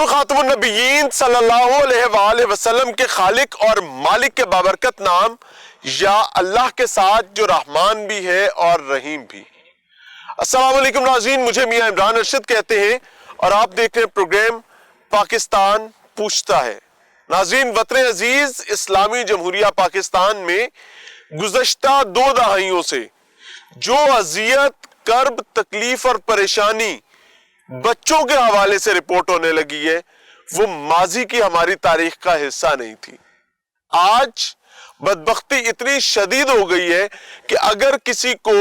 खातमुन नबिय्यीन सल्लल्लाहु अलैहि वसल्लम के खालिक और मालिक के बाबरकत नाम या अल्लाह के साथ जो रहमान भी है और रहीम भी। अस्सलाम वालेकुम नाज़रीन, मुझे मियां इमरान अरशद कहते हैं और आप देख रहे हैं प्रोग्राम पाकिस्तान पूछता है। नाज़रीन, वतन अजीज इस्लामी जमहूरिया पाकिस्तान में गुज़श्ता 2 दहाइयों से जो अजियत, कर्ब, तकलीफ और परेशानी बच्चों के हवाले से रिपोर्ट होने लगी है, वो माजी की हमारी तारीख का हिस्सा नहीं थी। आज बदबख्ती इतनी शदीद हो गई है कि अगर किसी को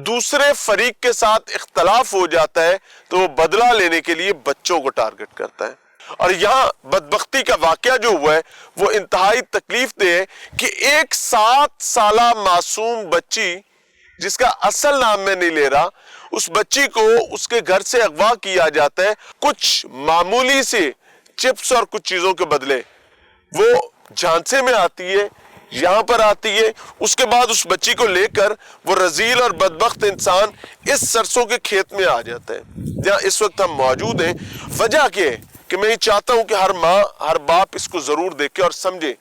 दूसरे फरीक के साथ इख्तलाफ हो जाता है तो वो बदला लेने के लिए बच्चों को टारगेट करता है। और यहाँ बदबख्ती का वाकया जो हुआ है वो इंतहाई तकलीफ दे है कि एक 7 साला मासूम बच्ची, जिसका असल नाम मैं नहीं ले रहा, उस बच्ची को उसके घर से अगवा किया जाता है कुछ मामूली से चिप्स और कुछ चीजों के बदले। वो झांसे में आती है, यहां पर आती है, उसके बाद उस बच्ची को लेकर वो रजील और बदबख्त इंसान इस सरसों के खेत में आ जाता है जहां इस वक्त हम मौजूद हैं। वजह क्या है कि मैं ये चाहता हूं कि हर माँ, हर बाप इसको जरूर देखे और समझे।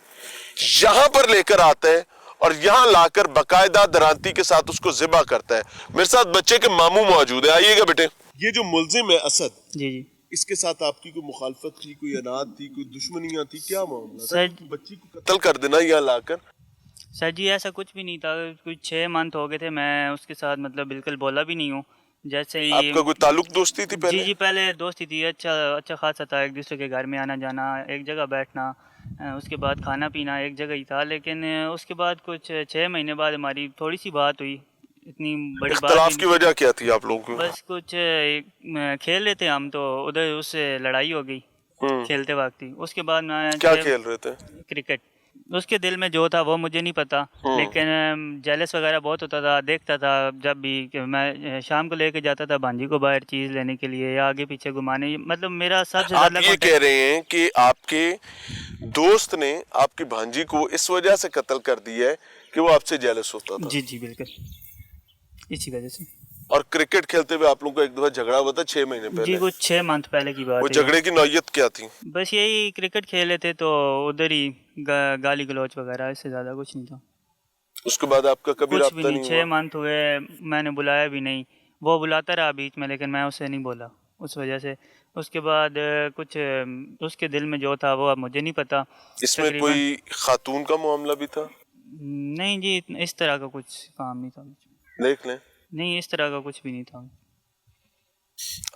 यहां पर लेकर आता है और यहां लाकर बाकायदा दरांती के साथ उसको ज़िबा करता है। मेरे साथ बच्चे के मामू मौजूद है, आइएगा बेटे। ये जो मुल्जिम है असद, जी जी, इसके साथ आपकी कोई मुखालफत थी, कोई अनाद थी, कोई दुश्मनियां थी, क्या मामला सर? बच्ची को कत्ल कर देना यहाँ लाकर? सर जी ऐसा कुछ भी नहीं था, कुछ 6 मंथ हो गए थे, मैं उसके साथ मतलब बिल्कुल बोला भी नहीं हूँ। जैसे ही आपका कोई ताल्लुक दोस्ती थी पहले? जी जी, पहले दोस्ती थी, अच्छा खासा था, एक दूसरे के घर में आना जाना, एक जगह बैठना, उसके बाद खाना पीना एक जगह ही था। लेकिन उसके बाद कुछ 6 महीने बाद हमारी थोड़ी सी बात हुई, इतनी बड़ी बात। इख्तिलाफ की वजह क्या थी आप लोगों को? बस कुछ खेल रहे थे हम, तो उधर उससे लड़ाई हो गई खेलते वक्त ही। उसके बाद मैं क्या खेल रहे थे? क्रिकेट। उसके दिल में जो था वो मुझे नहीं पता, लेकिन जेलस वगैरह बहुत होता था, देखता था जब भी कि मैं शाम को लेके जाता था भांजी को बाहर चीज़ लेने के लिए या आगे पीछे घुमाने। मतलब मेरा सबसे ज़्यादा। आप ये कह रहे हैं कि आपके दोस्त ने आपकी भांजी को इस वजह से कत्ल कर दिया है कि वो आपसे जेलस होता था? जी जी बिल्कुल, इसी वजह से। और क्रिकेट खेलते हुए आप लोगों को एक दफा झगड़ा हुआ था 6 महीने पहले? जी, कुछ 6 मंथ पहले की बात है। वो झगड़े की नौयत क्या थी? बस यही, क्रिकेट खेल रहे थे तो उधर ही गाली गलौच वगैरह, इससे ज्यादा कुछ नहीं था। उसके बाद आपका कभी कुछ भी राब्ता नहीं, 6 मंथ हुए, मैंने बुलाया भी नहीं, वो बुलाता रहा बीच में, लेकिन मैं उससे नहीं बोला उस वजह से। उसके बाद कुछ उसके दिल में जो था वो अब मुझे नहीं पता। इसमें कोई खातून का मामला भी था? नहीं जी, इस तरह का कुछ काम नहीं था। देख लें, नहीं इस तरह का कुछ भी नहीं था।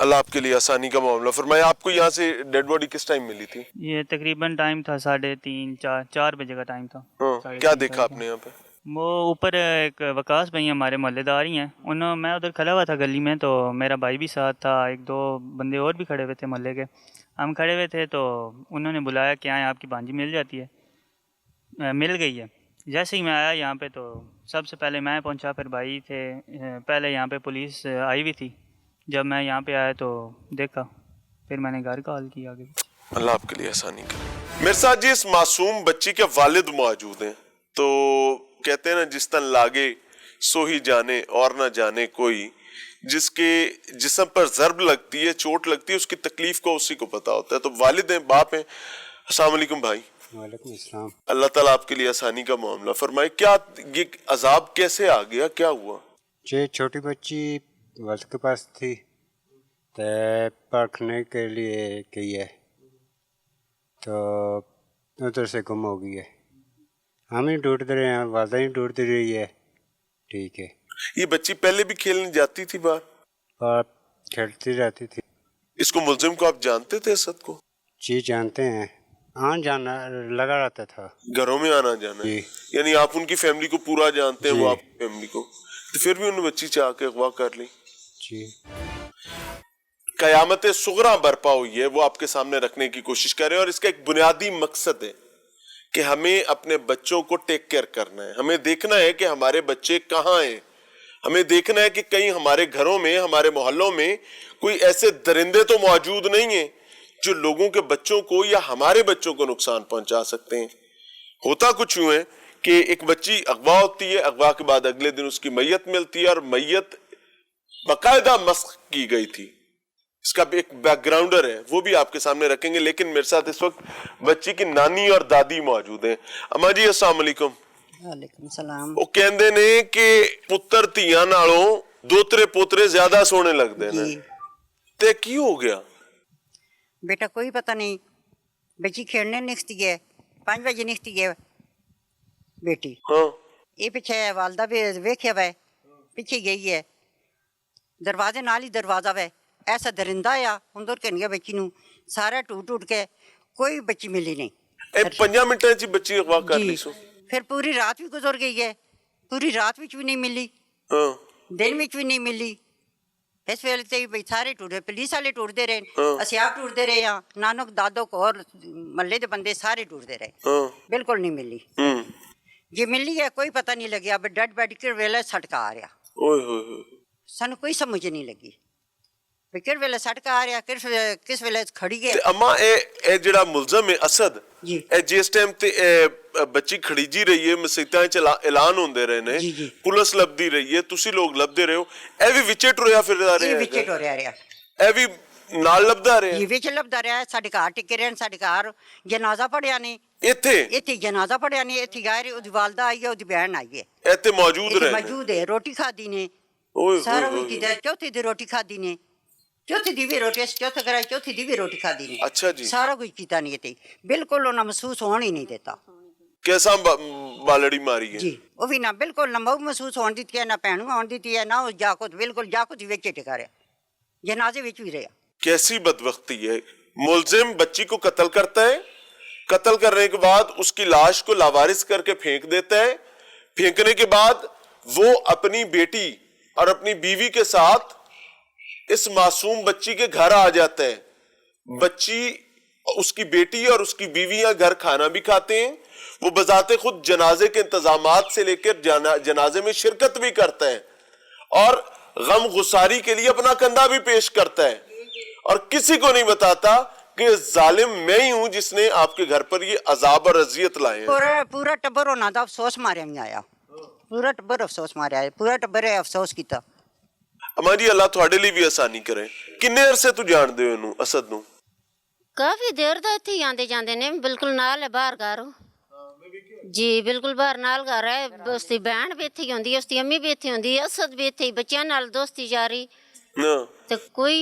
अल्लाह आपके लिए आसानी का मामला फरमाए। आपको यहाँ से डेड बॉडी किस टाइम मिली थी? ये तकरीबन टाइम था 3:30 4 बजे का टाइम था। क्या देखा आपने यहाँ पे? वो ऊपर एक वकास भाई हमारे मोहल्लेदार ही हैं, मैं उधर खड़ा हुआ था गली में, तो मेरा भाई भी साथ था, 1-2 बंदे और भी खड़े हुए थे मोहल्ले के। हम खड़े हुए थे तो उन्होंने बुलाया कि आए, आपकी भांजी मिल जाती है। मिल गई है। जैसे ही मैं आया यहाँ पे तो सबसे पहले मैं पहुँचा, फिर भाई थे, पहले यहाँ पे पुलिस आई हुई थी। जब मैं यहाँ पे आया तो देखा, फिर मैंने घर कॉल किया आगे। अल्लाह आपके लिए आसानी करे। मेरे साथ जी इस मासूम बच्ची के वालिद मौजूद हैं। तो कहते हैं ना, जिस तन लागे सो ही जाने और ना जाने कोई, जिसके जिस्म पर ज़र्ब लगती है, चोट लगती है, उसकी तकलीफ को उसी को पता होता है। तो वालिद हैं, बाप हैं। अस्सलाम वालेकुम भाई। वालेकुम अस्सलाम। अल्लाह ताला आपके लिए आसानी का मामला फरमाए। क्या ये अजाब कैसे आ गया, क्या हुआ? ये छोटी बच्ची वल्द के पास थी, तो परखने के लिए गई है, तो उधर से गुम हो गई है। हम ही ढूंढते रहे हैं, वादा ही ढूंढती रही है। ठीक है। ये बच्ची पहले भी खेलने जाती थी बाहर और खेलती रहती थी। इसको, मुलजिम को आप जानते थे असद को? जी जानते हैं, आना जाना लगा रहता था, घरों में आना जाना। यानी आप उनकी फैमिली को पूरा जानते हैं, वो आपकी फैमिली को। तो फिर भी उन्होंने बच्ची चाह के अगवा कर ली। जी। कयामत सुगरा बरपा हुई है, वो आपके सामने रखने की कोशिश कर रहे हैं। और इसका एक बुनियादी मकसद है कि हमें अपने बच्चों को टेक केयर करना है। हमें देखना है कि हमारे बच्चे कहाँ हैं। हमें देखना है कि कहीं हमारे घरों में, हमारे मोहल्लों में कोई ऐसे दरिंदे तो मौजूद नहीं है जो लोगों के बच्चों को या हमारे बच्चों को नुकसान पहुंचा सकते हैं। होता कुछ यूं है कि एक बच्ची अगवा होती है, अगवा के बाद अगले दिन उसकी मैयत मिलती है, और मैयत बाकायदा मस्ख की गई थी। इसका भी एक बैकग्राउंडर है, वो भी आपके सामने रखेंगे। लेकिन मेरे साथ इस वक्त बच्ची की नानी और दादी मौजूद हैं। अम्मा जी अस्सलाम वालेकुम। वालेकुम सलाम। ਉਹ ਕਹਿੰਦੇ ਨੇ ਕਿ ਪੁੱਤਰ ਧੀਆਂ ਨਾਲੋਂ ਦੋਤਰੇ ਪੋਤਰੇ ਜ਼ਿਆਦਾ ਸੋਹਣੇ ਲੱਗਦੇ ਨੇ, जी ਤੇ ਕੀ ਹੋ ਗਿਆ? बेटा कोई पता नहीं, बच्ची खेलने निकती है, 5 बजे निकती है बेटी, ਹਾਂ ये पीछे वालदा भी वेख्या वै, पीछे गई है, दरवाजे नाल ही दरवाजा वै, ऐसा दरिंदा आ अंदर कन्या बच्ची नू सारा टूट टूट के कोई बच्ची मिली नहीं। ਇਹ 5 ਮਿੰਟਾਂ 'ਚ ਹੀ ਬੱਚੀ ਅਗਵਾ ਕਰ ਲਈ जी ਸੋ। फिर पूरी रात भी गुजर गई है, पूरी रात विच भी नहीं मिली, ਹਾਂ दिन विच भी नहीं मिली। इस वेले ते बई सारे टूटे, पुलिस वाले टूटते रहे, हाँ। असीं आप टूटते रहे हाँ, नानक दादक और महल्ले के बंदे सारे टूटते रहे, ਹਾਂ बिल्कुल नहीं मिली। ਹੂੰ जे मिली है कोई पता नहीं लगे, अब डेड मेडिकल वेले सटका आ रहा, ਓਏ ਹੋਏ ਹੋਏ। सानू कोई समझ नहीं लगी भी किस वेले सटका आ रहा, किस वेले खड़ी है। ਤੇ ਅਮਾ ਇਹ ਜਿਹੜਾ ਮੁਲਜ਼ਮ ਹੈ ਅਸਦ, ਜੀ। ਇਹ ਜਿਸ ਟਾਈਮ ਤੇ ਇਹ ਬੱਚੀ ਖੜੀਜੀ ਰਹੀ ਹੈ, ਮਸੀਤਾਂ 'ਚ ਐਲਾਨ ਹੁੰਦੇ ਰਹੇ ਨੇ, ਜੀ, ਜੀ। ਪੁਲਿਸ ਲੱਭਦੀ ਰਹੀ ਹੈ, ਤੁਸੀਂ ਲੋਕ ਲੱਭਦੇ ਰਹੇ ਹੋ, ਇਹ ਵੀ ਵਿੱਚੇ ਟੁਰਿਆ ਫਿਰਦਾ ये ਰਿਹਾ विच ਹੈਗਾ? टोरिया रहा, ਇਹ ਵੀ ਨਾਲ ਲੱਭਦਾ ਰਿਹਾ ये विच लभदा रहा, साडे घर टिके रहे, साडे घर जनाजा पढ़िया ने, ਇੱਥੇ? इत्थे जनाजा पढ़िया ने, इत्थे गए, ओदी वालदा आई है, ओदी बहन आई है, ਇੱਥੇ ਮੌਜੂਦ इत्थे ਰਹੇ ने? मौजूद है, रोटी खादी ने, ਓਏ ਹੋਏ सारा ਹੋਏ। कुछ कीता, चौथी दी रोटी खादी ने, चौथी दी भी रोटी, चौथे कराई चौथी दी भी रोटी खादी ने, अच्छा जी। सारा कुछ कीता नहीं इत्थे, बिल्कुल उन्हें महसूस होने ही नहीं देता कैसा बालड़ी मारी है? जी। वो भी ना बिल्कुल ना मऊ महसूस होने दी है, ना भैनू होने दी है, ना उस जाकुत, बिल्कुल जाकुत विच टिका रहा, जनाजे विच भी रहा। कैसी बदबख्ती है। मुलजिम बच्ची को कत्ल करता है, कत्ल करने के बाद उसकी लाश को लावारिस करके फेंक देता है, फेंकने के बाद वो अपनी बेटी और अपनी बीवी के साथ इस मासूम बच्ची के घर आ जाता है। बच्ची, उसकी बेटी और उसकी बीवियां घर खाना भी खाते हैं, वो बजाते खुद जनाजे के इंतजामात से लेकर जनाजे में शिरकत भी करता है और गम गुसारी के लिए अपना कंधा भी पेश करता है, और किसी को नहीं बताता कि जालिम मैं ही हूं जिसने आपके घर पर ये अजाब और अजियत लाए हैं। पूरा पूरा टब्बर होना दा अफसोस मारे नहीं आया, पूरा टब्बर अफसोस मारे आया, पूरा टब्बर है अफसोस किया। अम्मा जी अल्लाह ਤੁਹਾਡੇ ਲਈ ਵੀ ਆਸਾਨੀ ਕਰੇ। ਕਿੰਨੇ ਅਰਸੇ ਤੋਂ ਜਾਣਦੇ ਹੋ ਇਹਨੂੰ, ਅਸਦ ਨੂੰ? ਕਾਫੀ ਦੇਰ ਦਾ ਇੱਥੇ ਹੀ ਆਉਂਦੇ ਜਾਂਦੇ ਨੇ, ਬਿਲਕੁਲ ਨਾਲ ਹੈ ਬਾਹਰ ਘਰ ਜੀ, ਬਿਲਕੁਲ ਬਾਹਰ ਨਾਲ ਘਰ ਹੈ। ਉਸਦੀ ਭੈਣ ਵੀ ਇੱਥੇ ਹੀ ਹੁੰਦੀ ਹੈ, ਉਸਦੀ ਅੰਮੀ ਵੀ ਇੱਥੇ ਹੁੰਦੀ ਹੈ, ਅਸਦ ਵੀ ਇੱਥੇ ਹੀ ਬੱਚਿਆਂ ਨਾਲ ਦੋਸਤੀ ਜਾਰੀ, ਹਾਂ ਤੇ ਕੋਈ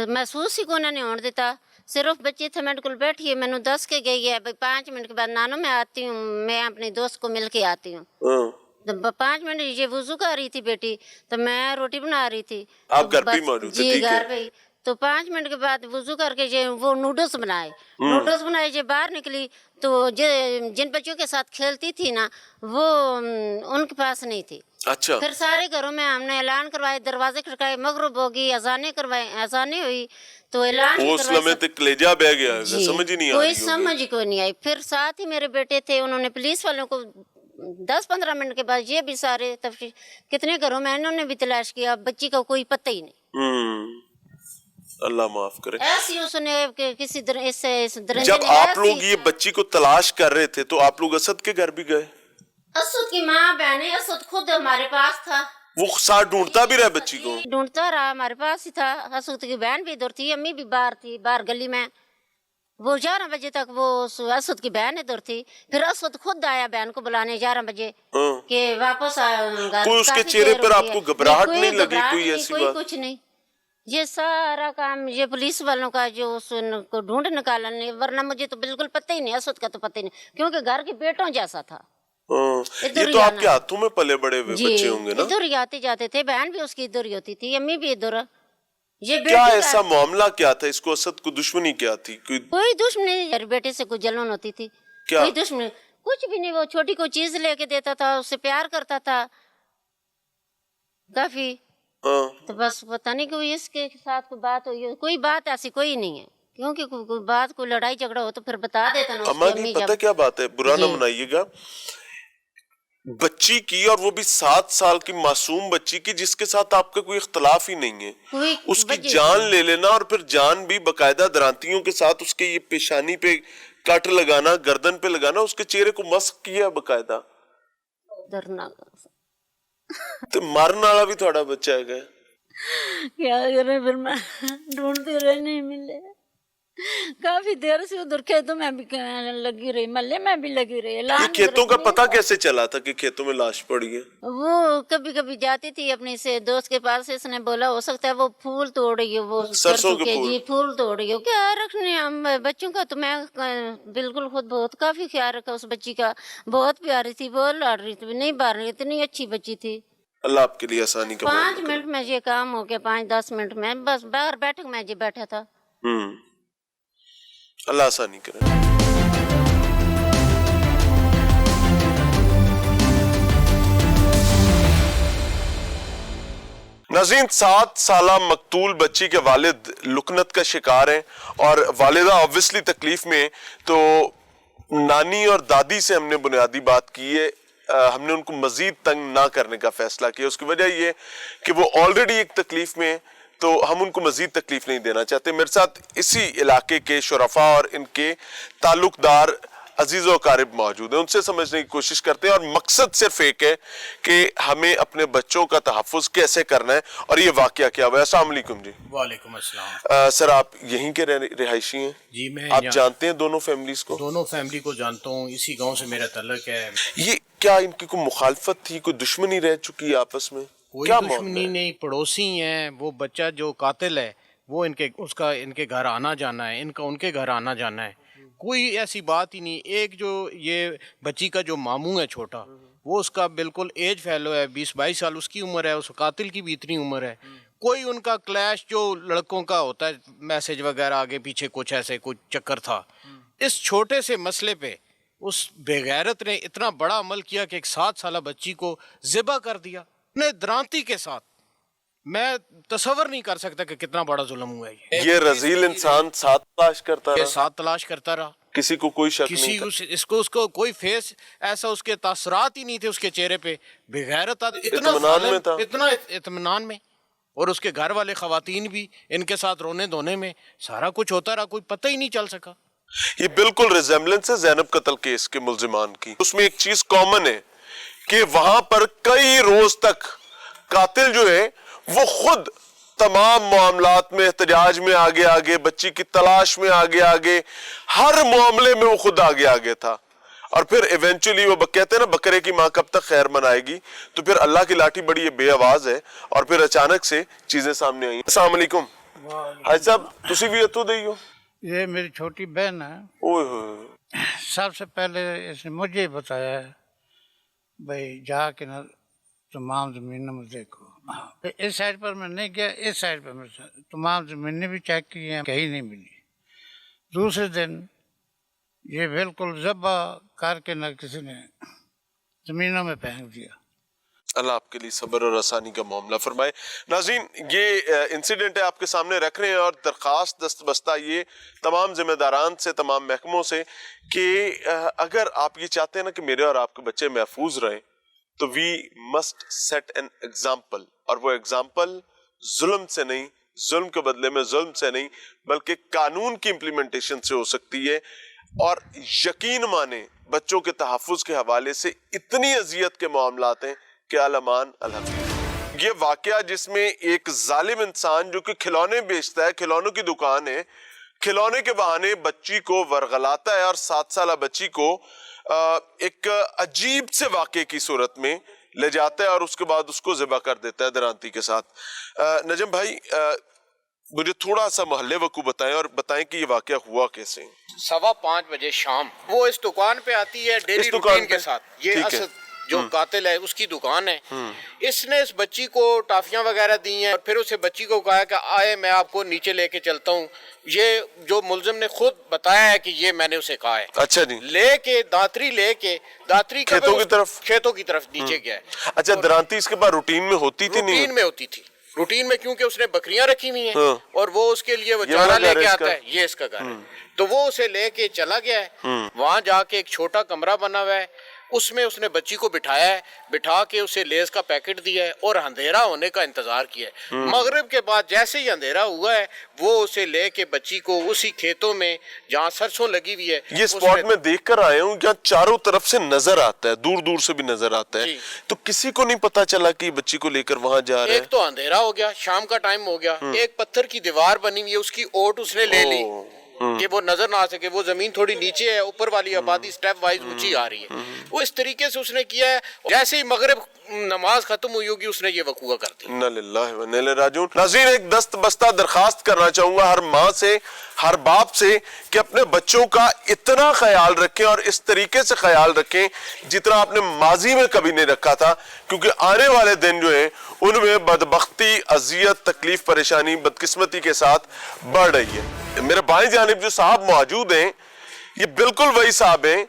ਮਹਿਸੂਸ ਹੀ कोई नहीं होने देता। सिर्फ बच्ची थे मेरे को बैठी है, मैंने 10 के गई है भाई 5 मिनट के बाद नानो मैं आती हूँ, मैं अपने दोस्त को मिल के आती हूँ। ਹਾਂ। तो 5 मिनट ये वुजू कर रही थी बेटी, तो मैं रोटी बना रही थी, आप तो घर पे ही बस- मौजूद थे, जी ठीक है। घर पे ही। तो 5 मिनट के बाद वुजू करके जे वो नूडल्स बनाए, नूडल्स बनाए, जो बाहर निकली तो जिन बच्चों के साथ खेलती थी ना वो उनके पास नहीं थी। अच्छा। फिर सारे घरों में हमने ऐलान करवाए, दरवाजे खड़काए, मगरिब होगी, अजानें करवाए, अजानें हुई तो ऐलान भी उस करवाए, लम्हे तक कलेजा बह गया है, जी, समझ ही नहीं आ कोई रही होगी। समझ ही कोई नहीं आई। फिर साथ ही मेरे बेटे थे, उन्होंने पुलिस वालों को 10-15 मिनट के बाद ये भी सारे तफ्तीश, कितने घरों में इन्होंने भी तलाश किया, बच्ची का कोई पता ही नहीं। अल्लाह माफ करे। ऐसी उसने कि किसी इस दरिंदे जब ने आप लोग ऐसी- ये बच्ची को तलाश कर रहे थे तो आप लोग असद के घर भी गए? असद की माँ बहने, असद खुद हमारे पास था, वो साथ ढूंढता भी रहा बच्ची को? ढूंढता रहा, हमारे पास ही था। असद की बहन भी इधर थी, अम्मी भी बाहर थी, बाहर गली में। वो 11 बजे तक वो असद की बहन इधर थी, फिर असद खुद आया बहन को बुलाने 11 बजे हाँ। कि वापस कोई उसके चेहरे पर आपको घबराहट नहीं लगी, कोई ऐसी कोई बात? कुछ नहीं। ये सारा काम ये पुलिस वालों का जो उसको ढूंढ निकाला नहीं, वरना मुझे तो बिल्कुल पता ही नहीं, असद का तो पता ही नहीं, क्योंकि घर के बेटों जैसा था। हाँ। इधर ये ही तो आना। आपके हाथों में पले बड़े हुए जी, बच्चे होंगे ना? इधर ही आते जाते थे, बहन भी उसकी इधर ही होती थी, अम्मी भी इधर। ये क्या बेटी ऐसा मामला क्या था? इसको असद को दुश्मनी क्या थी? कोई दुश्मनी, मेरे बेटे से कुछ जलन होती थी, क्या? कोई दुश्मनी कुछ भी नहीं। वो छोटी कोई चीज लेके देता था, उससे प्यार करता था काफी। हाँ। तो बस पता नहीं कोई इसके साथ कोई बात हुई हो, कोई बात ऐसी कोई नहीं है, क्योंकि कोई बात कोई लड़ाई झगड़ा हो तो फिर बता देता ना अम्मा उसकी जी अम्मी पता जब। क्या बात है, बुरा ना जी। मनाइएगा, बच्ची की, और वो भी 7 साल की मासूम बच्ची की जिसके साथ आपका कोई इख्तलाफ ही नहीं है, कोई उसकी वजह जान नहीं। ले लेना, और फिर जान भी बकायदा दरांतियों के साथ उसके ये पेशानी पे कट लगाना, गर्दन पे लगाना, उसके चेहरे को मस्क किया बकायदा। दर्दनाक। ਤੇ ਮਰਨ ਵਾਲਾ ਵੀ ਤੁਹਾਡਾ ਬੱਚਾ ਹੈਗਾ? क्या करें फिर मैं ढूंढती रही, नहीं मिले। काफी देर से उधर खेतों में भी लगी रही, महल्ले में भी लगी रही। ये खेतों का पता कैसे चला था कि खेतों में लाश पड़ी है? वो कभी कभी जाती थी अपने से दोस्त के पास, इसने बोला हो सकता है वो फूल तोड़ रही हो, वो सरसों के फूल। जी फूल तोड़ रही हो। क्या रखने हम बच्चों का, तो मैं बिल्कुल खुद बहुत काफी ख्याल रखा उस बच्ची का। बहुत प्यारी थी, बहुत लाड रही थी, नहीं बार रही, इतनी अच्छी बच्ची थी। अल्लाह आपके लिए आसानी का 5 मिनट में ये काम हो गया, 5-10 मिनट में, बस बाहर बैठक में जी बैठा था। अल्लाह आसानी करे। नाज़रीन, 7 साला मकतूल बच्ची के वालिद लुकनत का शिकार हैं और वालिदा ऑब्वियसली तकलीफ में। तो नानी और दादी से हमने बुनियादी बात की है, हमने उनको मजीद तंग ना करने का फैसला किया। उसकी वजह ये कि वो ऑलरेडी एक तकलीफ में, तो हम उनको मजीद तकलीफ नहीं देना चाहते। मेरे साथ इसी इलाके के शुरफा और इनके ताल्लुकदार अजीज़ व क़ारिब मौजूद हैं, उनसे समझने की कोशिश करते हैं। और मकसद सिर्फ एक है कि हमें अपने बच्चों का तहफ़्फ़ुज़ कैसे करना है और ये वाक़या क्या हुआ है। अस्सलाम वालेकुम जी। वालेकुम अस्सलाम। सर, आप यहीं के रिहायशी हैं? जी, मैं आप जानते हैं दोनों फैमिलीज को? दोनों फैमिली को जानता हूँ, इसी गांव से मेरा ताल्लुक है। ये क्या इनकी कोई मुखालफत थी, कोई दुश्मनी रह चुकी है आपस में? कोई क्या दुश्मनी नहीं, पड़ोसी हैं। वो बच्चा जो कातिल है वो इनके घर आना जाना है, इनका उनके घर आना जाना है, कोई ऐसी बात ही नहीं। एक जो ये बच्ची का जो मामू है छोटा, वो उसका बिल्कुल एज फैलो है, 20-22 साल उसकी उम्र है, उस कातिल की भी इतनी उम्र है। कोई उनका क्लैश जो लड़कों का होता है, मैसेज वगैरह आगे पीछे कुछ ऐसे कुछ चक्कर था। इस छोटे से मसले पे उस बेगैरत ने इतना बड़ा अमल किया कि एक 7 साला बच्ची को ज़िबा कर दिया अपने द्रांति के साथ। मैं तसव्वुर नहीं कर सकता कि कितना बड़ा जुल्म हुआ है। ये रजील इंसान 7 तलाश करता रहा, 7 तलाश करता रहा, किसी को कोई शक नहीं था। उसको कोई फेस ऐसा उसके तासरात ही नहीं थे उसके चेहरे पे। बेगैरत इतना इत्मीनान में, और उसके घर वाले खवातीन भी इनके साथ रोने धोने में, सारा कुछ होता रहा, कोई पता ही नहीं चल सका। ये बिल्कुल रिजेम्बलेंस है ज़ैनब कत्ल केस के मुल्जिमान की। उसमें एक चीज कॉमन है कि वहां पर कई रोज तक कातिल जो है वो खुद तमाम मामलात में, एहतजाज में आगे, बच्ची की तलाश में आगे, हर मामले में वो खुद आगे था। और फिर इवेंचुअली वो कहते हैं ना, बकरे की माँ कब तक खैर मनाएगी, तो फिर अल्लाह की लाठी बड़ी बेआवाज है और फिर अचानक से चीजें सामने आई। अस्सलाम वालेकुम हाजी साहब, तुसी भी इत्थों दे ही हो? ये मेरी छोटी बहन है। ओए होए। सबसे पहले इसने मुझे बताया भाई जाके ना तमाम ज़मीनों में देखो। इस साइड पर मैं नहीं गया, इस साइड पर मैं तमाम ज़मीनें भी चेक की हैं, कहीं नहीं मिली। दूसरे दिन ये बिल्कुल ज़ब्बा करके ना किसी ने ज़मीनों में फेंक दिया। अल्लाह आपके लिए सब्र और आसानी का मामला फरमाए। नाज़रीन, ये इंसिडेंट है आपके सामने रख रहे हैं और दरख्वास्त दस्तबस्ता ये तमाम जिम्मेदारान से, तमाम महकमों से कि अगर आप ये चाहते हैं ना कि मेरे और आपके बच्चे महफूज रहें, तो we must set an example. और वो एग्जाम्पल जुल्म से नहीं, जुल्म के बदले में जुल्म से नहीं, बल्कि कानून की इम्प्लीमेंटेशन से हो सकती है। और यकीन माने, बच्चों के तहफ़्फ़ुज़ के हवाले से इतनी अजियत के मामलात हैं कि अलमान अलहफ़। ये वाक़या जिसमें एक जालिम इंसान जो कि खिलौने बेचता है, खिलौनों की दुकान है, खिलौने के बहाने बच्ची को वरगलाता है और 7 साला बच्ची को एक अजीब से वाक़े की सूरत में ले जाता है और उसके बाद उसको ज़िबा कर देता है दरांती के साथ। नजम भाई, मुझे थोड़ा सा मोहल्ले वकू बताएं और बताएं कि ये वाक़या हुआ कैसे। 5:15 बजे शाम वो इस दुकान पे आती है डेली रूटीन के साथ। ये असद जो कातिल है उसकी दुकान है। इसने इस बच्ची को टाफियां वगैरह दी हैं और फिर उसे बच्ची को कहा कि आए मैं आपको नीचे लेके चलता हूँ। ये जो मुल्जिम ने खुद बताया है कि ये मैंने उसे कहा है। अच्छा जी। लेके दातरी खेतों की तरफ नीचे गया है। अच्छा, दरांती इसके बाद रूटीन में होती थी? नहीं, रूटीन में होती थी। रूटीन में क्योंकि उसने बकरियां रखी हुई हैं और वो उसके लिए वो चारा लेके आता है, ये इसका घर है। तो वो उसे लेके चला गया है। वहां जाके एक छोटा कमरा बना हुआ है, उसमें उसने बच्ची को बिठाया है, बिठा के उसे लेस का पैकेट दिया है और अंधेरा होने का इंतजार किया है। मगरिब के बाद जैसे ही अंधेरा हुआ है वो उसे लेके बच्ची को उसी खेतों में जहाँ सरसों लगी हुई है, ये स्पॉट में देख कर आया हूँ, यहाँ चारों तरफ से नजर आता है, दूर दूर से भी नजर आता है, जी। तो किसी को नहीं पता चला कि बच्ची को लेकर वहां जा रहा एक तो अंधेरा हो गया, शाम का टाइम हो गया, एक पत्थर की दीवार बनी हुई है उसकी ओट उसने ले ली कि वो नजर ना आ सके। वो जमीन थोड़ी नीचे है, ऊपर वाली आबादी स्टेप वाइज ऊंची आ रही है। वो इस तरीके से उसने किया है। जैसे ही मगरिब नमाज खत्म हुई होगी उसने ये वकूआ कर दिया। इन्ना लिल्लाहि व इन्ना इलैहि राजिऊन। नाज़रीन, एक दस्त बस्ता दरखास्त करना चाहूंगा हर माँ से, हर बाप से कि अपने बच्चों का इतना ख्याल रखें और इस तरीके से ख्याल रखें जितना आपने माजी में कभी नहीं रखा था, क्योंकि आने वाले दिन जो है उनमें बदबख्ती, अजियत, तकलीफ, परेशानी, बदकिस्मती के साथ बढ़ रही है। मेरे बाएं जानिब जो साहब मौजूद हैं ये बिल्कुल वही साहब हैं।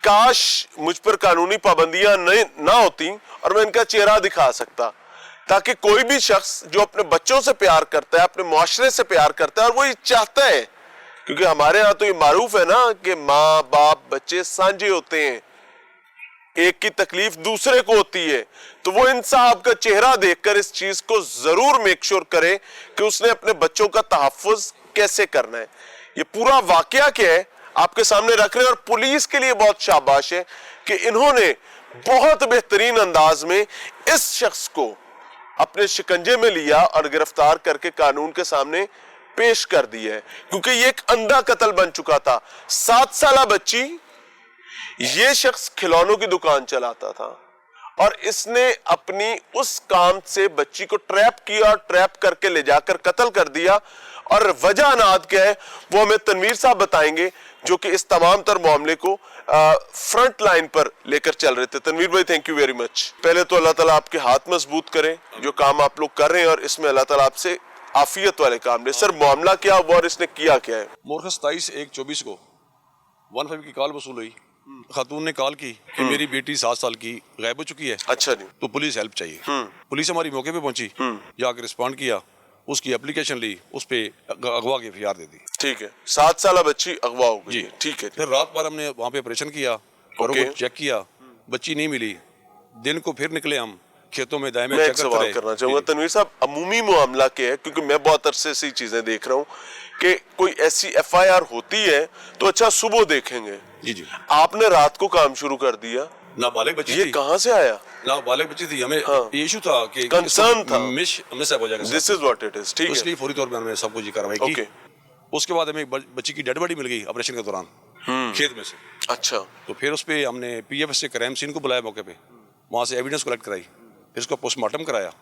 काश मुझ पर कानूनी पाबंदियां ना होती और मैं इनका चेहरा दिखा सकता, ताकि कोई भी शख्स जो अपने बच्चों से प्यार करता है, अपने मुआशरे से प्यार करता है, और वो ये चाहता है, क्योंकि हमारे यहाँ तो ये मारूफ है ना कि माँ बाप बच्चे साझे होते हैं, एक की तकलीफ दूसरे को होती है, तो वो इन साहब का चेहरा देखकर इस चीज को जरूर मेक श्योर करे कि उसने अपने बच्चों का तहफ्फुज कैसे करना है। ये पूरा वाकया क्या है आपके सामने रख रहे हैं, और पुलिस के लिए बहुत शाबाश है कि इन्होंने बहुत बेहतरीन अंदाज में इस शख्स को अपने शिकंजे में लिया और गिरफ्तार करके कानून के सामने पेश कर दिया है, क्योंकि ये एक अंधा कत्ल बन चुका था। 7 साल बच्ची, ये शख्स खिलौनों की दुकान चलाता था और इसने अपनी उस काम से बच्ची को ट्रैप किया और ट्रैप करके ले जाकर कत्ल कर दिया। और वजह अनाद क्या है वो हमें तनवीर साहब बताएंगे, जो कि इस तमाम तर मामले को फ्रंट लाइन पर लेकर चल रहे थे। तनवीर भाई, थैंक यू वेरी मच। पहले तो अल्लाह ताला आपके हाथ मजबूत करे जो काम आप लोग कर रहे हैं, और इसमें अल्लाह ताला आपसे आफियत वाले काम ले। सर, मामला क्या हुआ और इसने किया क्या है? मोरख 27/1/24 को 15 की कॉल वसूल हुई। खातून ने कॉल की कि मेरी बेटी 7 साल की गायब हो चुकी है, अच्छा जी, तो पुलिस हेल्प चाहिए। पुलिस हमारी मौके पे पहुंची, जाकर रिस्पॉन्ड किया, उसकी एप्लीकेशन ली, उस पे अगवा की एफआईआर दे दी। ठीक है, 7 साल बच्ची अगवा हो गई। जी, ठीक है। फिर रात भर हमने वहाँ पे ऑपरेशन किया, घरों को चेक किया, बच्ची नहीं मिली। दिन को फिर निकले हम खेतों में दाएं में मैं चेक एक सवाल करते करना रहे। चाहूंगा तनवीर साहब, अमूमी मामला क्या है, क्योंकि मैं बहुत अरसे से चीजें देख रहा हूँ कि कोई ऐसी एफआईआर होती है तो अच्छा सुबह देखेंगे, जी जी, आपने रात को काम शुरू कर दिया। नाबालिग बच्ची ये थी, कहाँ से आया? नाबालिग बच्ची थी। हमें हाँ। ये इशू था कि Concern था। मिस हो जाएगा। This is what it is. ठीक तो है, इसलिए फौरी तौर पे हमने सब कुछ कार्रवाई की। ओके। उसके बाद हमें बच्ची की डेड बॉडी मिल गई ऑपरेशन के दौरान खेत में से। अच्छा, तो फिर उस पे हमने पीएफ से क्राइम सीन को बुलाया मौके पे, वहाँ से एविडेंस कलेक्ट कराई, फिर उसका पोस्टमार्टम कराया,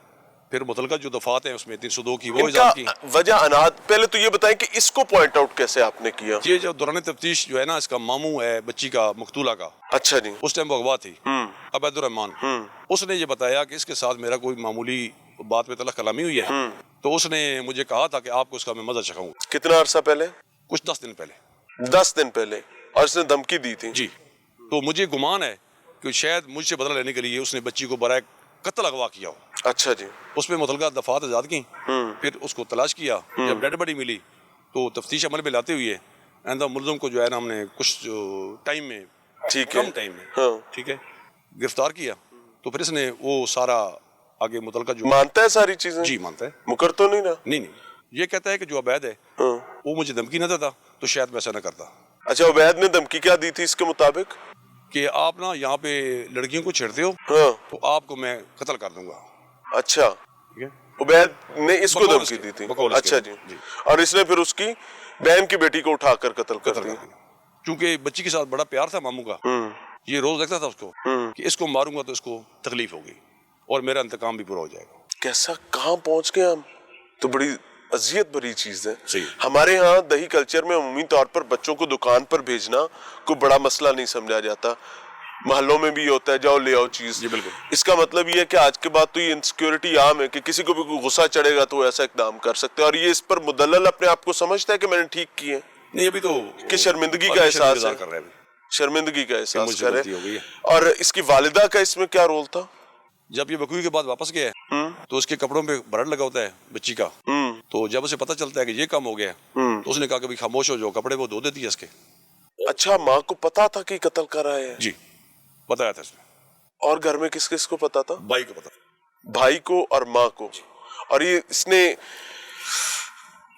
फिर मुतलका जो दफात है उसमें 302 की वो इनका इजाद की। वजह अनाद, पहले तो ये बताएं कि इसको पॉइंट आउट कैसे आपने किया? ये जो दौरान तफ्तीश जो है ना, इसका मामू है बच्ची का, मकतूला का, अच्छा जी, उस टाइम वो अगवा थी, अबैदुर्रहमान। उसने ये बताया कि इसके साथ मेरा कोई मामूली बात पे तलख कलामी हुई है, तो उसने मुझे कहा था कि आपको इसका मैं मजा चखाऊंगा। कितना अरसा पहले? कुछ 10 दिन पहले। 10 दिन पहले, और इसने धमकी दी थी? जी, तो मुझे गुमान है कि शायद मुझसे बदला लेने के लिए उसने बच्ची को बराए कत्ल अगवा किया हो। अच्छा जी, उसमें मुतलका दफात आजाद की, फिर उसको तलाश किया। जब डेड बॉडी मिली तो तफ्तीश अमल में लाते हुए आइंदा मुलज़म को जो है ना हमने कुछ टाइम में, ठीक है, कम टाइम में, हाँ, ठीक है, गिरफ्तार किया। तो फिर इसने वो सारा आगे मुतलका जो मानता है सारी चीजें? जी मानता है। मुकर तो नहीं ना? नहीं, ये कहता है कि जो अवैध है हाँ। वो मुझे धमकी न देता तो शायद मैं ऐसा न करता। अच्छा, उबैद ने धमकी क्या दी थी इसके मुताबिक? कि आप ना यहाँ पे लड़कियों को छेड़ते हो, हाँ। तो आपको मैं कत्ल कर दूंगा। अच्छा, ठीक है, उबैद ने इसको बकौल धमकी इसके, दी थी? बकौल इसके, अच्छा जी, जी। और इसने फिर उसकी बहन की बेटी को उठाकर कत्ल कर दिया। क्योंकि बच्ची के साथ बड़ा प्यार था मामू का, ये रोज देखता था उसको कि इसको मारूंगा तो इसको तकलीफ होगी और मेरा इंतकाम भी पूरा हो जाएगा। कैसा, कहाँ पहुंच गए हम? तो बड़ी अजियत भरी चीज है। सही। हमारे यहाँ दही कल्चर में अमूमी तौर पर बच्चों को दुकान पर भेजना कोई बड़ा मसला नहीं समझा जाता। महलों में भी होता है, जाओ ले आओ चीज। जी बिल्कुल। इसका मतलब ये है कि आज के बाद तो ये इनसिक्योरिटी आम है कि किसी को भी कोई गुस्सा चढ़ेगा तो वो ऐसा इकदाम कर सकते हैं, और ये इस पर मुदल्लल अपने आप को समझता है कि मैंने ठीक किए, नहीं अभी तो कि शर्मिंदगी का एहसास है, कर रहे हैं। शर्मिंदगी का एहसास मुझसे करे। गलती हो गई है। और इसकी वालिदा का इसमें क्या रोल था? जब ये वकूई के बाद वापस गया है तो उसके कपड़ों पे ब्लड लगा होता है बच्ची का, तो जब उसे पता चलता है कि ये काम हो गया तो उसने कहा कि भाई खामोश हो जाओ, कपड़े वो धो देती है इसके। अच्छा, माँ को पता था कि कत्ल कर रहा है? जी, बताया था इसने। और घर में किस किस को पता था? भाई को पता, भाई को और माँ को। और ये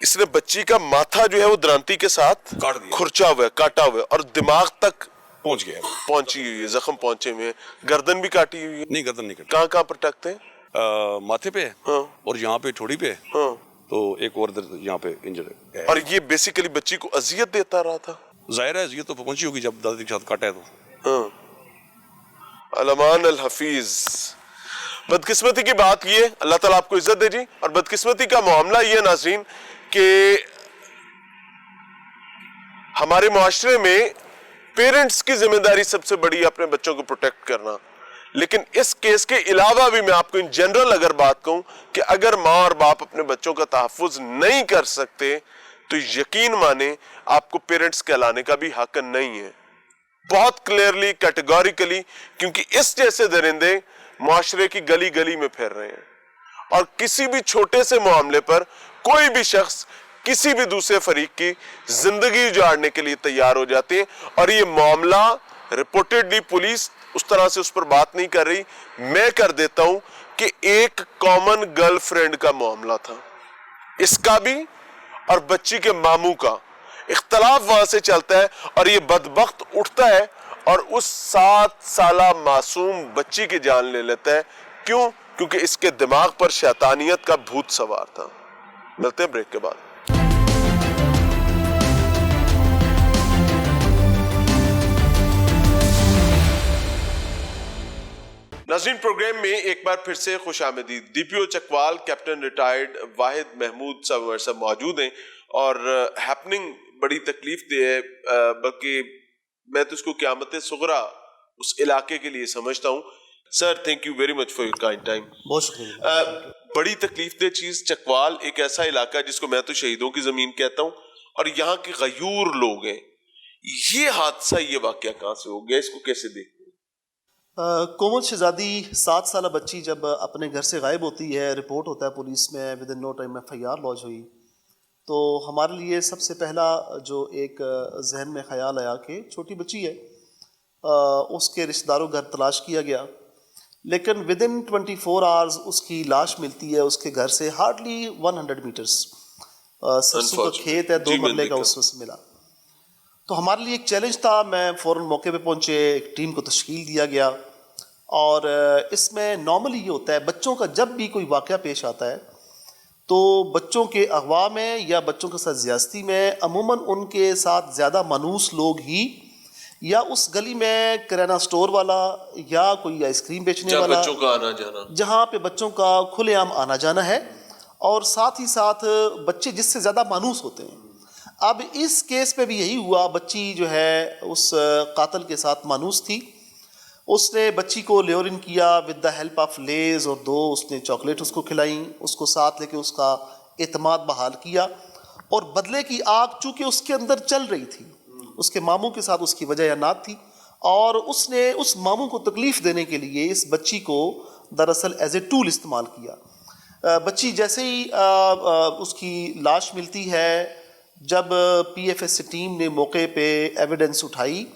इसने बच्ची का माथा जो है वो द्रांति के साथ काट दिया, खुरचा हुआ है, काटा हुआ है, और दिमाग तक पहुंच गया। पहुंची हुई है, जख्म पहुंचे हुए हैं। गर्दन भी काटी हुई है? नहीं, गर्दन नहीं कटी। कहाँ कहाँ पर टकते हैं? माथे पे हाँ। और यहाँ पे ठोड़ी पे, हाँ। तो एक और यहाँ पे इंजर्ड है। और ये बेसिकली बच्ची को अजियत देता रहा था? जाहिर है ये तो पहुंची होगी जब दादी के साथ काटा है तो। हाँ। अलमान अल हफीज। बदकिस्मती की बात ये, अल्लाह ताला आपको इज्जत दे जी। और बदकिस्मती का मामला ये नाज़रीन कि हमारे माशरे में पेरेंट्स की जिम्मेदारी सबसे बड़ी है अपने बच्चों को प्रोटेक्ट करना। लेकिन इस केस के अलावा भी मैं आपको इन जनरल अगर बात कहूं कि अगर माँ और बाप अपने बच्चों का तहफ़्फ़ुज़ नहीं कर सकते तो यकीन माने आपको पेरेंट्स कहलाने का भी हक नहीं है, बहुत क्लियरली, कैटेगोरिकली। क्योंकि इस जैसे दरिंदे माशरे की गली गली में फिर रहे हैं और किसी भी छोटे से मामले पर कोई भी शख्स किसी भी दूसरे फरीक की जिंदगी उजाड़ने के लिए तैयार हो जाते हैं। और ये मामला रिपोर्टेडली पुलिस उस तरह से उस पर बात नहीं कर रही, मैं कर देता हूं कि एक कॉमन गर्लफ्रेंड का मामला था, इसका भी और बच्ची के मामू का इख्तलाफ वहां से चलता है और ये बदबख्त उठता है और उस 7 साला मासूम बच्ची की जान ले लेता है। क्यों? क्योंकि इसके दिमाग पर शैतानियत का भूत सवार था। मिलते हैं ब्रेक के बाद। नाज़रीन, प्रोग्राम में एक बार फिर से खुश आमदीद। डीपीओ चकवाल कैप्टन रिटायर्ड वाहिद महमूद साहब मौजूद हैं और हैपनिंग बड़ी तकलीफ दे है, बल्कि मैं तो इसको क़यामत सुगरा उस इलाके के लिए समझता हूँ। Sir, thank you very much for your kind time. बहुत शुक्रिया। बड़ी तकलीफ दे चीज़, चकवाल एक ऐसा इलाका जिसको मैं तो शहीदों की ज़मीन कहता हूँ और यहाँ के गयूर लोग हैं। ये हादसा, ये वाक़या कहाँ से हो गया, इसको कैसे देखते हैं? कोमल शहजादी 7 साल बच्ची जब अपने घर से गायब होती है, रिपोर्ट होता है पुलिस में, within no time FIR launch हुई, तो हमारे लिए सबसे पहला जो एक जहन में ख्याल आया कि छोटी बच्ची है, उसके रिश्तेदारों घर तलाश किया गया, लेकिन विद इन 24 आवर्स उसकी लाश मिलती है उसके घर से हार्डली 100 मीटर्स। सरसों का खेत है, 2 मरले का, उसमें से मिला। तो हमारे लिए एक चैलेंज था। मैं फ़ौरन मौके पे पहुंचे, एक टीम को तश्कील दिया गया और इसमें नॉर्मली ये होता है, बच्चों का जब भी कोई वाक़या पेश आता है तो बच्चों के अगवा में या बच्चों के साथ ज़्यादती में अमूमन उनके साथ ज़्यादा मानूस लोग ही, या उस गली में किराना स्टोर वाला या कोई आइसक्रीम बेचने वाला, बच्चों का आना जाना, जहाँ पे बच्चों का खुलेआम आना जाना है, और साथ ही साथ बच्चे जिससे ज़्यादा मानूस होते हैं। अब इस केस पे भी यही हुआ, बच्ची जो है उस कातिल के साथ मानूस थी। उसने बच्ची को ल्योरिन किया विद द हेल्प ऑफ लेज और 2 उसने चॉकलेट उसको खिलाई, उसको साथ लेके उसका एतमाद बहाल किया। और बदले की आग चूँकि उसके अंदर चल रही थी, उसके मामू के साथ उसकी वजह नात थी, और उसने उस मामू को तकलीफ़ देने के लिए इस बच्ची को दरअसल एज ए टूल इस्तेमाल किया। बच्ची जैसे ही उसकी लाश मिलती है, जब PFS टीम ने मौके पे एविडेंस उठाई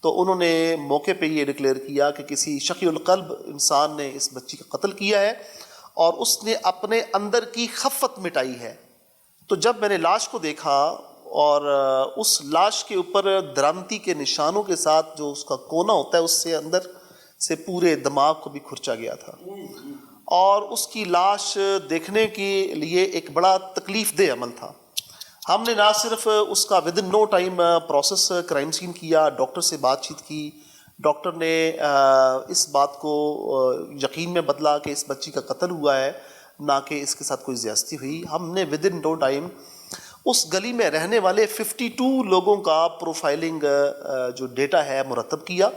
तो उन्होंने मौके पे ये डिक्लेयर किया कि किसी शकीउल क़ल्ब इंसान ने इस बच्ची का कत्ल किया है और उसने अपने अंदर की खफ़त मिटाई है। तो जब मैंने लाश को देखा और उस लाश के ऊपर द्रांति के निशानों के साथ जो उसका कोना होता है, उससे अंदर से पूरे दिमाग को भी खुरचा गया था, और उसकी लाश देखने के लिए एक बड़ा तकलीफ़ अमल था। हमने ना सिर्फ उसका within no time process crime scene किया, डॉक्टर से बातचीत की, डॉक्टर ने इस बात को यकीन में बदला कि इस बच्ची का कत्ल हुआ है, ना कि इसके साथ कोई ज़्यादती हुई। हमने विद इन नो टाइम उस गली में रहने वाले 52 लोगों का प्रोफाइलिंग जो डेटा है मुरतब किया,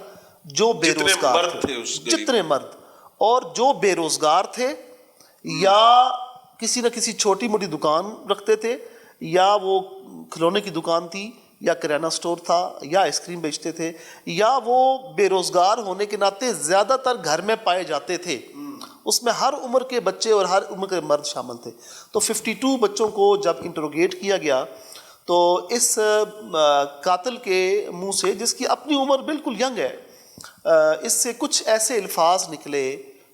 जो बेरोज़गार थे, जितने मर्द और जो बेरोज़गार थे या किसी न किसी छोटी मोटी दुकान रखते थे, या वो खिलौने की दुकान थी, या किराना स्टोर था, या आइसक्रीम बेचते थे, या वो बेरोज़गार होने के नाते ज़्यादातर घर में पाए जाते थे। उसमें हर उम्र के बच्चे और हर उम्र के मर्द शामिल थे। तो 52 बच्चों को जब इंटरोगेट किया गया तो इस कातिल के मुंह से, जिसकी अपनी उम्र बिल्कुल यंग है, اس سے کچھ ایسے الفاظ نکلے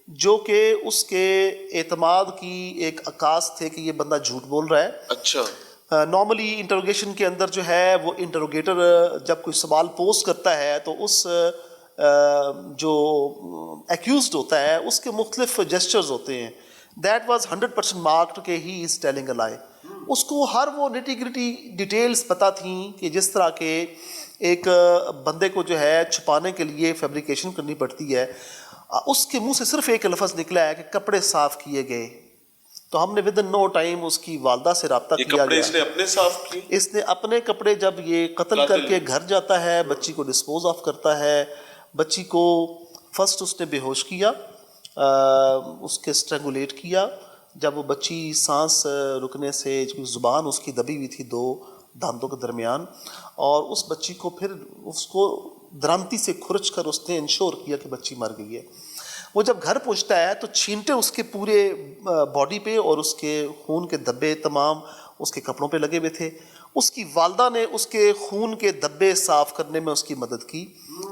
جو کہ اس کے اعتماد کی ایک عکاس تھے کہ یہ بندہ جھوٹ بول رہا ہے. اچھا. نارملی انٹروگیشن کے اندر جو ہے وہ انٹروگیٹر جب کوئی سوال پوز کرتا ہے تو اس جو ایکیوزڈ ہوتا ہے اس کے مختلف جیسچرز ہوتے ہیں. دیٹ واز 100% مارکڈ کہ ہی از ٹیلنگ اے لائی. اس کو ہر وہ نیٹی گریٹی ڈیٹیلز پتہ تھیں کہ جس طرح کے ایک بندے کو جو ہے چھپانے کے لیے فیبریکیشن کرنی پڑتی ہے. اس کے منہ سے صرف ایک لفظ نکلا ہے کہ کپڑے صاف کیے گئے. تو ہم نے ودن نو ٹائم اس کی والدہ سے رابطہ کیا گیا. اس نے اپنے صاف کیے؟ اس نے اپنے کپڑے جب یہ قتل کر کے گھر جاتا ہے بچی کو ڈسپوز آف کرتا ہے. بچی کو فرسٹ اس نے بے ہوش کیا, اس کے اسٹرینگولیٹ کیا. جب وہ بچی سانس رکنے سے زبان اس کی دبی ہوئی تھی 2 دانتوں کے درمیان, اور اس بچی کو پھر اس کو درامتی سے کھرچ کر اس نے انشور کیا کہ بچی مر گئی ہے. وہ جب گھر پہنچتا ہے تو چھینٹے اس کے پورے باڈی پہ اور اس کے خون کے دھبے تمام اس کے کپڑوں پہ لگے ہوئے تھے. اس کی والدہ نے اس کے خون کے دھبے صاف کرنے میں اس کی مدد کی.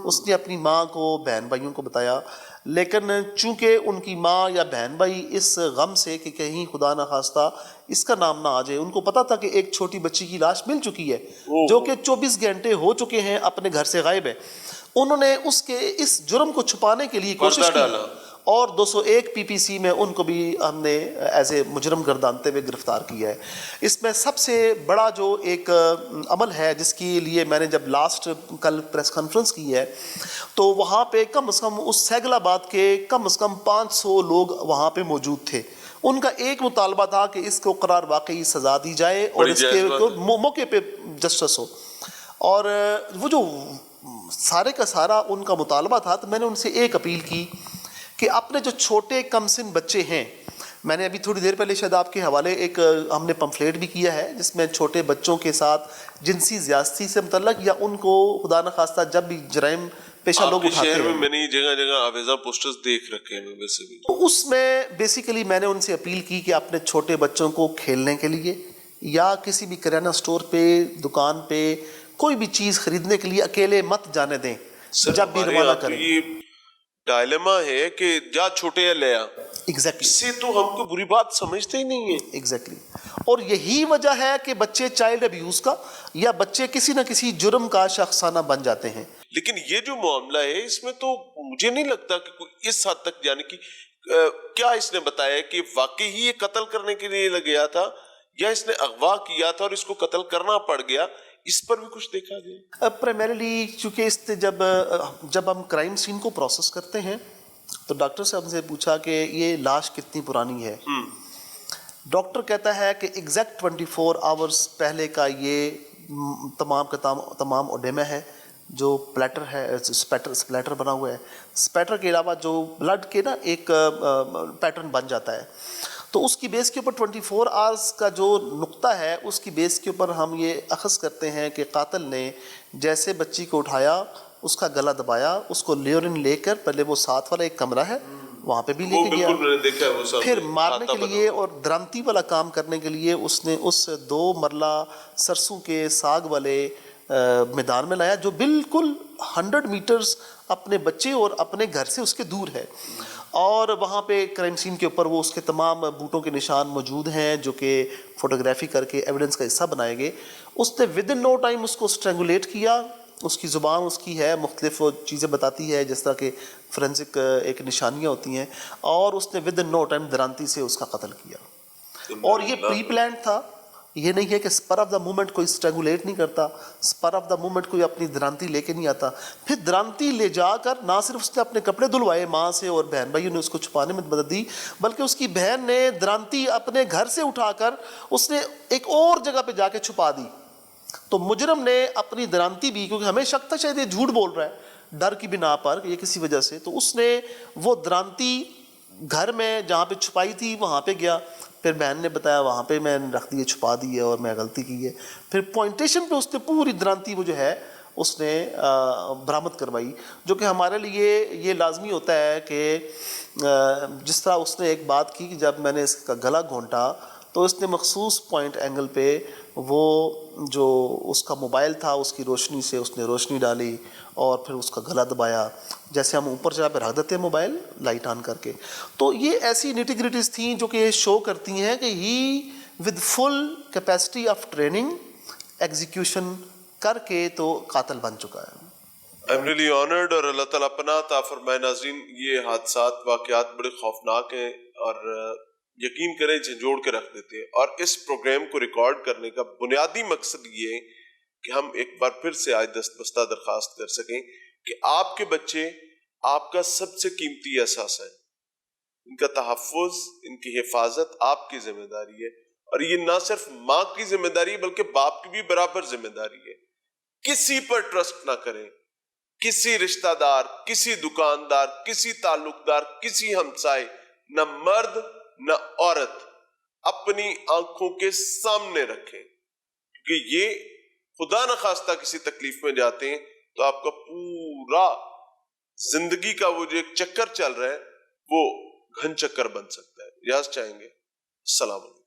اس نے اپنی ماں کو بہن بھائیوں کو بتایا, لیکن چونکہ ان کی ماں یا بہن بھائی اس غم سے کہ کہیں خدا نخواستہ اس کا نام نہ آ جائے, ان کو پتا تھا کہ ایک چھوٹی بچی کی لاش مل چکی ہے جو کہ 24 گھنٹے ہو چکے ہیں اپنے گھر سے غائب ہے. انہوں نے اس کے اس جرم کو چھپانے کے لیے کوشش کی اور 201 PPC میں ان کو بھی ہم نے ایز اے مجرم گردانتے ہوئے گرفتار کیا ہے. اس میں سب سے بڑا جو ایک عمل ہے جس کے لیے میں نے جب لاسٹ کل پریس کانفرنس کی ہے تو وہاں پہ کم از کم اس سیگل آباد کے کم از کم 500 لوگ وہاں پہ موجود تھے. ان کا ایک مطالبہ تھا کہ اس کو قرار واقعی سزا دی جائے اور اس کے موقع پہ جسٹس ہو. اور وہ جو سارے کا سارا ان کا مطالبہ تھا تو میں نے ان سے ایک اپیل کی کہ اپنے جو چھوٹے کم سن بچے ہیں, میں نے ابھی تھوڑی دیر پہلے شاید آپ کے حوالے ایک ہم نے پمفلیٹ بھی کیا ہے جس میں چھوٹے بچوں کے ساتھ جنسی زیادتی سے متعلق یا ان کو خدا نخواستہ جب بھی جرائم پیشہ لوگ اٹھاتے ہیں. شہر میں نے جگہ جگہ آویزہ پوسٹرز دیکھ رکھے ہیں ویسے بھی. تو اس میں بیسیکلی میں نے ان سے اپیل کی کہ اپنے چھوٹے بچوں کو کھیلنے کے لیے یا کسی بھی کریانہ سٹور پہ دکان پہ کوئی بھی چیز خریدنے کے لیے اکیلے مت جانے دیں جب بھی روانہ کریں. ڈائلیما ہے کہ جا چھوٹے لے آ. ایگزیکٹلی. اس سے تو ہم کو بری بات سمجھتے ہی نہیں ہیں. ایگزیکٹلی. اور یہی وجہ ہے کہ بچے چائلڈ ابیوز کا یا بچے کسی نہ کسی جرم کا شخصانہ بن جاتے ہیں. لیکن یہ جو معاملہ ہے اس میں تو مجھے نہیں لگتا کہ کوئی اس حد تک یعنی کہ کیا اس نے بتایا کہ واقعی ہی یہ قتل کرنے کے لیے گیا تھا یا اس نے اغوا کیا تھا اور اس کو قتل کرنا پڑ گیا, اس پر بھی کچھ دیکھا گیا؟ پرائمریلی چونکہ اس نے جب ہم کرائم سین کو پروسیس کرتے ہیں تو ڈاکٹر سے ہم سے پوچھا کہ یہ لاش کتنی پرانی ہے. ڈاکٹر کہتا ہے کہ ایگزیکٹ 24 آورز پہلے کا یہ تمام کا تمام اوڈیما ہے جو پلیٹر ہے, سپلیٹر بنا ہوا ہے. سپلیٹر کے علاوہ جو بلڈ کے نا ایک پیٹرن بن جاتا ہے تو اس کی بیس کے اوپر 24 آورز کا جو نقطہ ہے اس کی بیس کے اوپر ہم یہ اخذ کرتے ہیں کہ قاتل نے جیسے بچی کو اٹھایا, اس کا گلا دبایا, اس کو لیورن لے کر پہلے وہ ساتھ والا ایک کمرہ ہے وہاں پہ بھی لے کے گیا, پھر مارنے کے لیے اور درامتی والا کام کرنے کے لیے اس نے اس 2 مرلہ سرسوں کے ساگ والے میدان میں لایا جو بالکل 100 میٹرز اپنے بچے اور اپنے گھر سے اس کے دور ہے. اور وہاں پہ کرائم سین کے اوپر وہ اس کے تمام بوٹوں کے نشان موجود ہیں جو کہ فوٹوگرافی کر کے ایویڈنس کا حصہ بنائے گئے. اس نے ودن نو ٹائم اس کو اسٹرینگولیٹ کیا. اس کی زبان اس کی ہے مختلف چیزیں بتاتی ہے جس طرح کہ فورینسک ایک نشانیاں ہوتی ہیں, اور اس نے ودن نو ٹائم درانتی سے اس کا قتل کیا. اور یہ پری پلانڈ تھا, یہ نہیں ہے کہ سپر آف دا مومنٹ کوئی اسٹرینگولیٹ نہیں کرتا, سپر آف دا مومنٹ کوئی اپنی درانتی لے کے نہیں آتا. پھر درانتی لے جا کر نہ صرف اس نے اپنے کپڑے دھلوائے, ماں سے اور بہن بھائیوں نے اس کو چھپانے میں مدد دی, بلکہ اس کی بہن نے درانتی اپنے گھر سے اٹھا کر اس نے ایک اور جگہ پہ جا کے چھپا دی. تو مجرم نے اپنی درانتی بھی, کیونکہ ہمیں شک تھا شاید یہ جھوٹ بول رہا ہے ڈر کی بنا پر یہ کسی وجہ سے, تو اس نے وہ درانتی گھر میں جہاں پہ چھپائی تھی وہاں پہ گیا. پھر بہن نے بتایا وہاں پہ میں نے رکھ دیے, چھپا دی ہے اور میں غلطی کی ہے. پھر پوائنٹیشن پہ اس نے پوری درانتی وہ جو ہے اس نے برآمد کروائی, جو کہ ہمارے لیے یہ لازمی ہوتا ہے کہ جس طرح اس نے ایک بات کی کہ جب میں نے اس کا گلا گھونٹا تو اس نے مخصوص پوائنٹ اینگل پہ وہ جو اس کا موبائل تھا اس کی روشنی سے اس نے روشنی ڈالی اور پھر اس کا گلا دبایا، جیسے ہم اوپر جا پہ رکھ دیتے ہیں موبائل لائٹ آن کر کے. تو یہ ایسی نیٹی گریٹیز تھیں جو کہ یہ شو کرتی ہیں کہ he with full capacity of training execution کر کے تو قاتل بن چکا ہے. I'm really honored اور اللہ تعالیٰ پناہ عطا فرمائے. ناظرین، یہ حادثات واقعات بڑے خوفناک ہیں اور یقین کریں جھنجھوڑ کے رکھ دیتے ہیں، اور اس پروگرام کو ریکارڈ کرنے کا بنیادی مقصد یہ ہے کہ ہم ایک بار پھر سے آج دست بستہ درخواست کر سکیں کہ آپ کے بچے آپ کا سب سے قیمتی اثاثہ ہے. ان کا تحفظ، ان کی حفاظت آپ کی ذمہ داری ہے، اور یہ نہ صرف ماں کی ذمہ داری ہے بلکہ باپ کی بھی برابر ذمہ داری ہے. کسی پر ٹرسٹ نہ کریں، کسی رشتہ دار، کسی دکاندار، کسی تعلق دار، کسی ہمسائے، نہ مرد نہ عورت اپنی آنکھوں کے سامنے رکھیں، کیونکہ یہ خدا نہ خواستہ کسی تکلیف میں جاتے ہیں تو آپ کا پورا زندگی کا وہ جو ایک چکر چل رہا ہے وہ گھن چکر بن سکتا ہے. ریاض چاہیں گے. السلام علیکم.